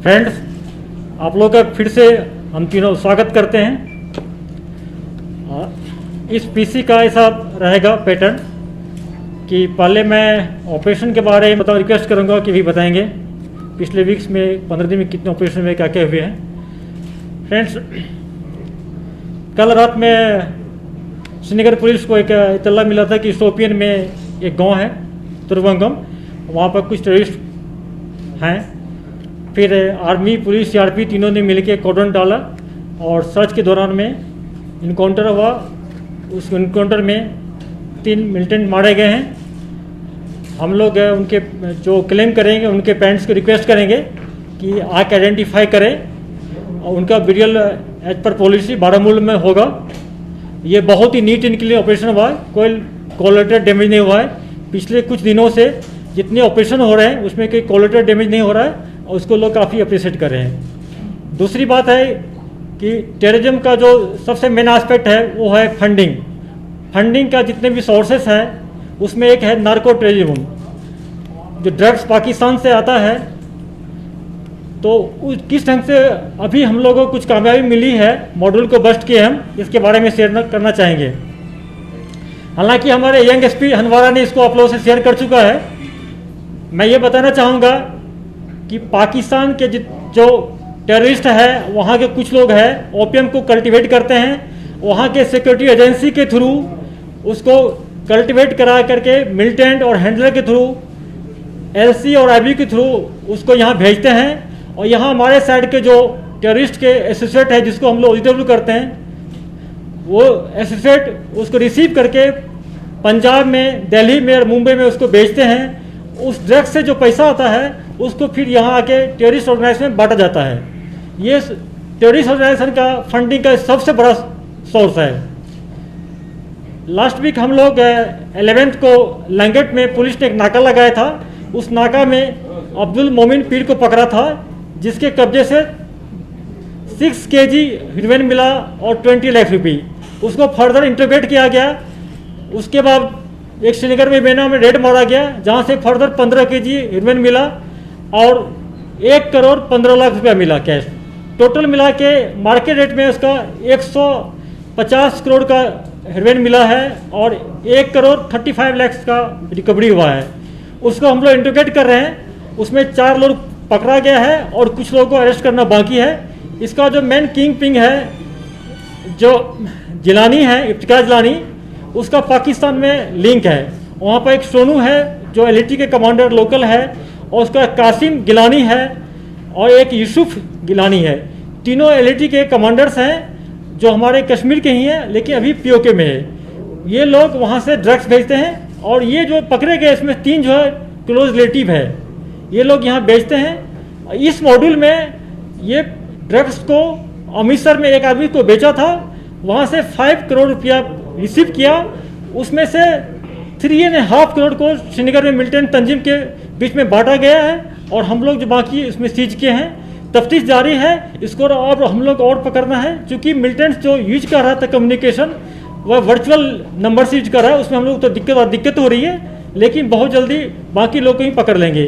Friends, आप लोग का फिर से हम तीनों स्वागत करते हैं। इस पीसी का ऐसा रहेगा पैटर्न कि पहले मैं ऑपरेशन के बारे में रिक्वेस्ट करूंगा कि भी बताएंगे पिछले वीक्स में 15 दिन में कितने ऑपरेशन में क्या क्या हुए हैं। फ्रेंड्स, कल रात में श्रीनगर पुलिस को एक इत्तला मिला था कि शोपियन में एक गांव है तुरवंगम, वहाँ पर कुछ टेररिस्ट हैं। फिर आर्मी, पुलिस, सीआरपी तीनों ने मिलकर कॉर्डन डाला और सर्च के दौरान में इनकाउंटर हुआ। उस इनकाउंटर में 3 मिलिटेंट मारे गए हैं। हम लोग उनके जो क्लेम करेंगे उनके पेरेंट्स को रिक्वेस्ट करेंगे कि आके आइडेंटिफाई करें और उनका बिरियल एज पर पॉलिसी बारामूला में होगा। ये बहुत ही नीट एंड क्लीन ऑपरेशन हुआ है, कोई कोलैटरल डैमेज नहीं हुआ है। पिछले कुछ दिनों से जितने ऑपरेशन हो रहे हैं उसमें कोई कोलैटरल डैमेज नहीं हो रहा है और उसको लोग काफ़ी अप्रिशिएट कर रहे हैं। दूसरी बात है कि टेररिज्म का जो सबसे मेन एस्पेक्ट है वो है फंडिंग। फंडिंग का जितने भी सोर्सेस हैं उसमें एक है नार्को टेररिज्म, जो ड्रग्स पाकिस्तान से आता है। तो किस ढंग से अभी हम लोगों को कुछ कामयाबी मिली है, मॉड्यूल को बस्ट किए हम, इसके बारे में शेयर करना चाहेंगे। हालांकि हमारे यंग एसपी हनवारा ने इसको आप लोगों से शेयर कर चुका है। मैं ये बताना चाहूँगा कि पाकिस्तान के जो टेररिस्ट है वहाँ के कुछ लोग हैं ओपीएम को कल्टीवेट करते हैं, वहाँ के सिक्योरिटी एजेंसी के थ्रू उसको कल्टीवेट करा करके मिलिटेंट और हैंडलर के थ्रू, एलसी और आईबी के थ्रू उसको यहाँ भेजते हैं। और यहाँ हमारे साइड के जो टेररिस्ट के एसोसिएट है जिसको हम लोग OGW करते हैं, वो एसोसिएट उसको रिसीव करके पंजाब में, दिल्ली में और मुंबई में उसको बेचते हैं। उस ड्रग्स से जो पैसा आता है उसको फिर यहाँ आके टेररिस्ट ऑर्गेनाइजेशन में बांटा जाता है। ये टेररिस्ट ऑर्गेनाइजेशन का फंडिंग का सबसे बड़ा सोर्स है। लास्ट वीक हम लोग 11th को लंगेट में पुलिस ने एक नाका लगाया था। उस नाका में अब्दुल मोमिन पीर को पकड़ा था जिसके कब्जे से 6 kg हीरोइन मिला और 20 लाख रुपये। उसको फर्दर इंटरोगेट किया गया। उसके बाद एक श्रीनगर में बेना में रेड मारा गया जहां से फर्दर 15 kg हीरोइन मिला और 1 करोड़ 15 लाख रुपया मिला कैश। टोटल मिला के मार्केट रेट में उसका 150 करोड़ का हीरोइन मिला है और 1 करोड़ 35 लाख का रिकवरी हुआ है। उसको हम लोग इंटरोगेट कर रहे हैं। उसमें 4 लोग पकड़ा गया है और कुछ लोगों को अरेस्ट करना बाकी है। इसका जो मेन किंग पिंग है, जो जिलानी है, इफ्तिकार जिलानी, उसका पाकिस्तान में लिंक है। वहाँ पर एक सोनू है जो एलईटी के कमांडर लोकल है और उसका कासिम गिलानी है और एक यूसुफ गिलानी है। तीनों एलईटी के कमांडर्स हैं जो हमारे कश्मीर के ही हैं लेकिन अभी पीओके में है। ये लोग वहाँ से ड्रग्स भेजते हैं और ये जो पकड़े गए इसमें 3 जो है क्लोज रिलेटिव है। ये लोग यहाँ बेचते हैं। इस मॉड्यूल में ये ड्रग्स को अमृतसर में एक आदमी को बेचा था, वहाँ से 5 करोड़ रुपया रिसीव किया। उसमें से 3.5 करोड़ को श्रीनगर में मिलिटेंट तंजीम के बीच में बांटा गया है और हम लोग जो बाकी इसमें सीज किए हैं। तफ्तीश जारी है, इसको अब हम लोग और पकड़ना है। क्योंकि मिलिटेंट्स जो यूज कर रहा था कम्युनिकेशन वह वर्चुअल नंबर से यूज कर रहा है, उसमें हम लोग तो दिक्कत हो रही है, लेकिन बहुत जल्दी बाकी लोग को ही पकड़ लेंगे।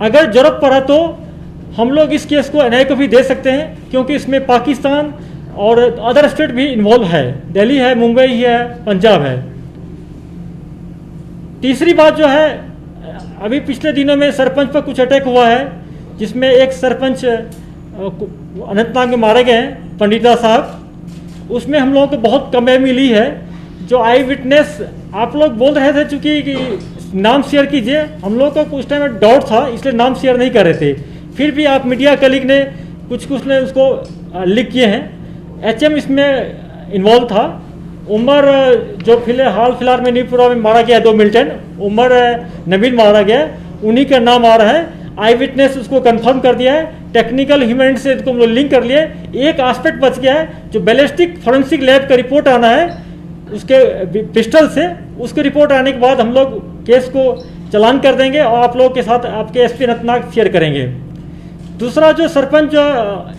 अगर जरूरत पड़ा तो हम लोग इस केस को एनआईए को भी दे सकते हैं क्योंकि इसमें पाकिस्तान और अदर स्टेट भी इन्वॉल्व है, दिल्ली है, मुंबई है, पंजाब है। तीसरी बात जो है, अभी पिछले दिनों में सरपंच पर कुछ अटैक हुआ है जिसमें एक सरपंच अनंतनाग में मारे गए हैं, पंडिता साहब। उसमें हम लोगों को बहुत कामयाबी मिली है। जो आई विटनेस आप लोग बोल रहे थे चूँकि नाम शेयर कीजिए, हम लोग को कुछ टाइम में डाउट था इसलिए नाम शेयर नहीं कर रहे थे। फिर भी आप मीडिया कलीग ने कुछ ने उसको लिख किए हैं। एचएम इसमें इन्वॉल्व था। उमर जो फिलहाल में नीपुरा में मारा गया, 2 मिलिटेंट, उमर नबील मारा गया, उन्हीं का नाम आ रहा है। आई विटनेस उसको कंफर्म कर दिया है, टेक्निकल ह्यूमन से इसको हम लोग लिंक कर लिए। एक एस्पेक्ट बच गया है, जो बैलिस्टिक फॉरेंसिक लैब का रिपोर्ट आना है उसके पिस्टल से। उसके रिपोर्ट आने के बाद हम लोग केस को चालान कर देंगे और आप लोगों के साथ आपके एसपी अनंतनाग शेयर करेंगे। दूसरा जो सरपंच,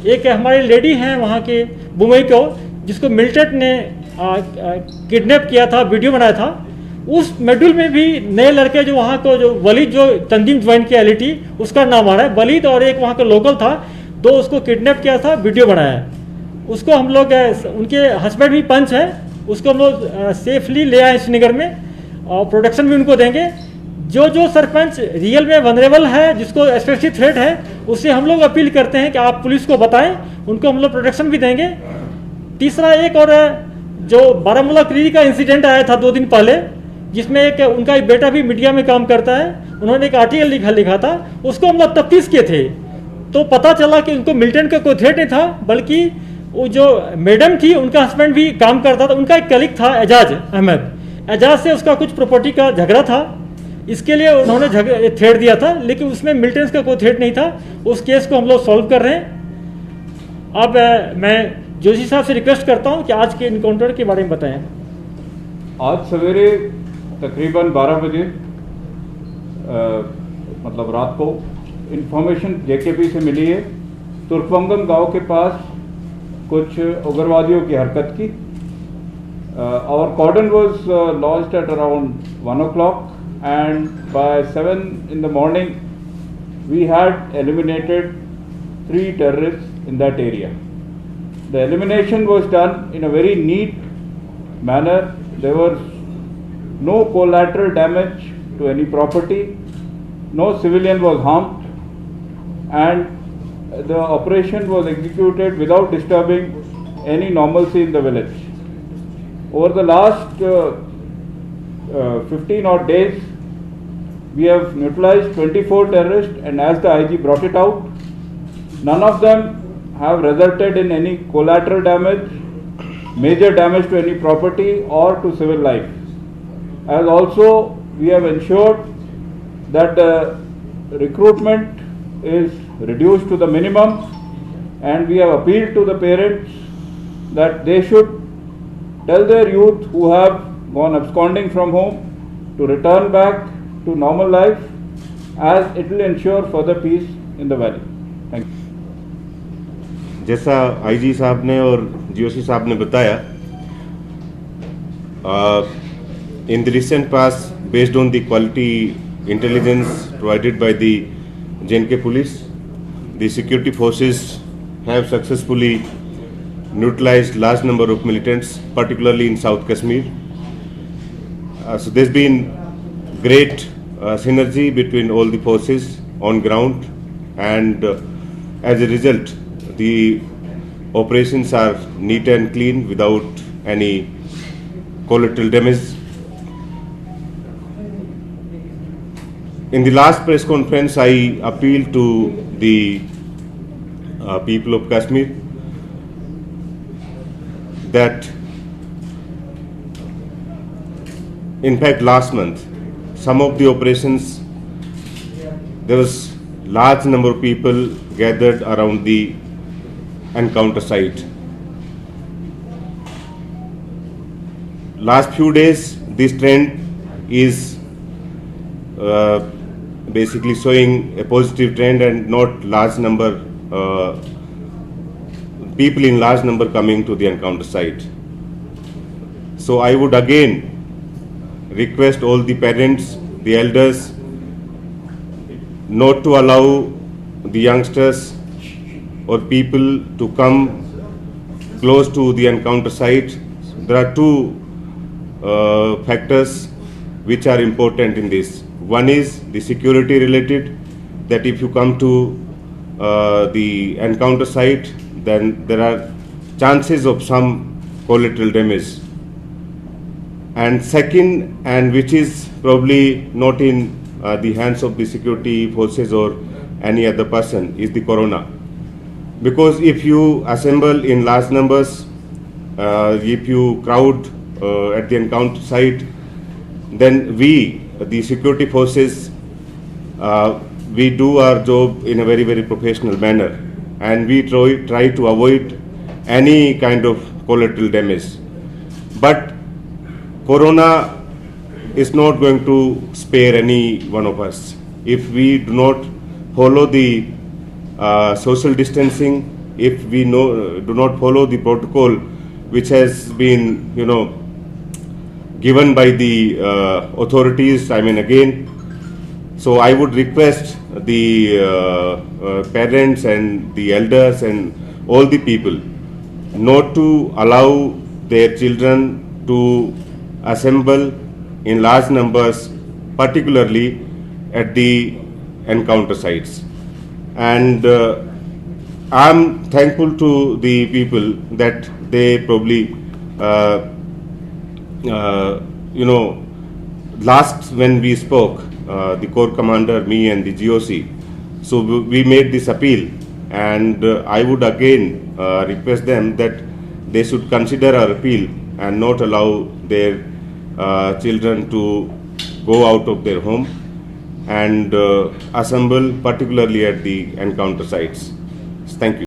एक हमारी लेडी हैं वहाँ के मुंबई को, जिसको मिलिटेंट ने किडनैप किया था, वीडियो बनाया था, उस मॉड्यूल में भी नए लड़के जो वहाँ को, जो वलीद जो तंजीम ज्वाइन किया एलईटी, उसका नाम आ रहा है वलीद, और एक वहाँ का लोकल था। दो उसको किडनैप किया था, वीडियो बनाया है। उसको हम लोग उनके हस्बैंड भी पंच है, उसको हम लोग सेफली ले आए श्रीनगर में और प्रोटेक्शन भी उनको देंगे। जो जो सरपंच रियल में वनरेबल है, जिसको स्पेशली थ्रेट है, उससे हम लोग अपील करते हैं कि आप पुलिस को बताएं, उनको हम लोग प्रोटेक्शन भी देंगे। तीसरा एक और जो बारामूला क्लिनिक का इंसिडेंट आया था 2 दिन पहले, जिसमें एक उनका एक बेटा भी मीडिया में काम करता है, उन्होंने एक आर्टिकल लिखा था, उसको हम लोग तफ्तीश किए थे तो पता चला कि उनको मिलिटेंट का कोई थ्रेट नहीं था, बल्कि वो जो मैडम थी उनका हस्बैंड भी काम करता था, उनका एक कलीग था एजाज अहमद, एजाज से उसका कुछ प्रॉपर्टी का झगड़ा था, इसके लिए उन्होंने थ्रेट दिया था, लेकिन उसमें मिलिटेंट्स का कोई थ्रेट नहीं था। उस केस को हम लोग सॉल्व कर रहे हैं। अब मैं जोशी साहब से रिक्वेस्ट करता हूं कि आज के इनकाउंटर के बारे में बताएं। आज सवेरे तकरीबन 12 बजे मतलब रात को इंफॉर्मेशन जेकेपी से मिली है, तुर्कवंगम गांव के पास कुछ उग्रवादियों की हरकत की। Our cordon was launched at around 1 o'clock, and by 7 in the morning we had eliminated 3 terrorists in that area. The elimination was done in a very neat manner. There was no collateral damage to any property, no civilian was harmed, and the operation was executed without disturbing any normalcy in the village. Over the last 15 odd days, we have neutralized 24 terrorists, and as the IG brought it out, none of them have resulted in any collateral damage, major damage to any property or to civil life. As also, we have ensured that the recruitment is reduced to the minimum, and we have appealed to the parents that they should tell their youth who have gone absconding from home to return back to normal life, as it will ensure further peace in the valley. Thank you. जैसा IG साहब ने और GOC साहब ने बताया, in the recent past, based on the quality intelligence provided by the JNK police, the security forces have successfully neutralized large number of militants, particularly in South Kashmir. So there's been great synergy between all the forces on ground, and as a result, the operations are neat and clean without any collateral damage. In the last press conference, I appealed to the people of Kashmir that, in fact, last month, some of the operations, there was large number of people gathered around the encounter site. Last few days, this trend is basically showing a positive trend, and not large number people in large number coming to the encounter site. So I would again request all the parents, the elders, not to allow the youngsters or people to come close to the encounter site. There are two factors which are important in this. One is the security related, that if you come to the encounter site, then there are chances of some collateral damage. And second, and which is probably not in the hands of the security forces or any other person, is the corona. Because if you assemble in large numbers, if you crowd at the encounter site, then we, the security forces, we do our job in a very, very professional manner, and we try to avoid any kind of collateral damage. But corona is not going to spare any one of us. If we do not follow the social distancing, if we do not follow the protocol which has been, given by the authorities, I mean again, so I would request the parents and the elders and all the people not to allow their children to assemble in large numbers, particularly at the encounter sites. And I'm thankful to the people that they probably, last when we spoke, the Corps Commander, me and the GOC, so we made this appeal, and I would again request them that they should consider our appeal and not allow their children to go out of their home and assemble particularly at the encounter sites. Thank you.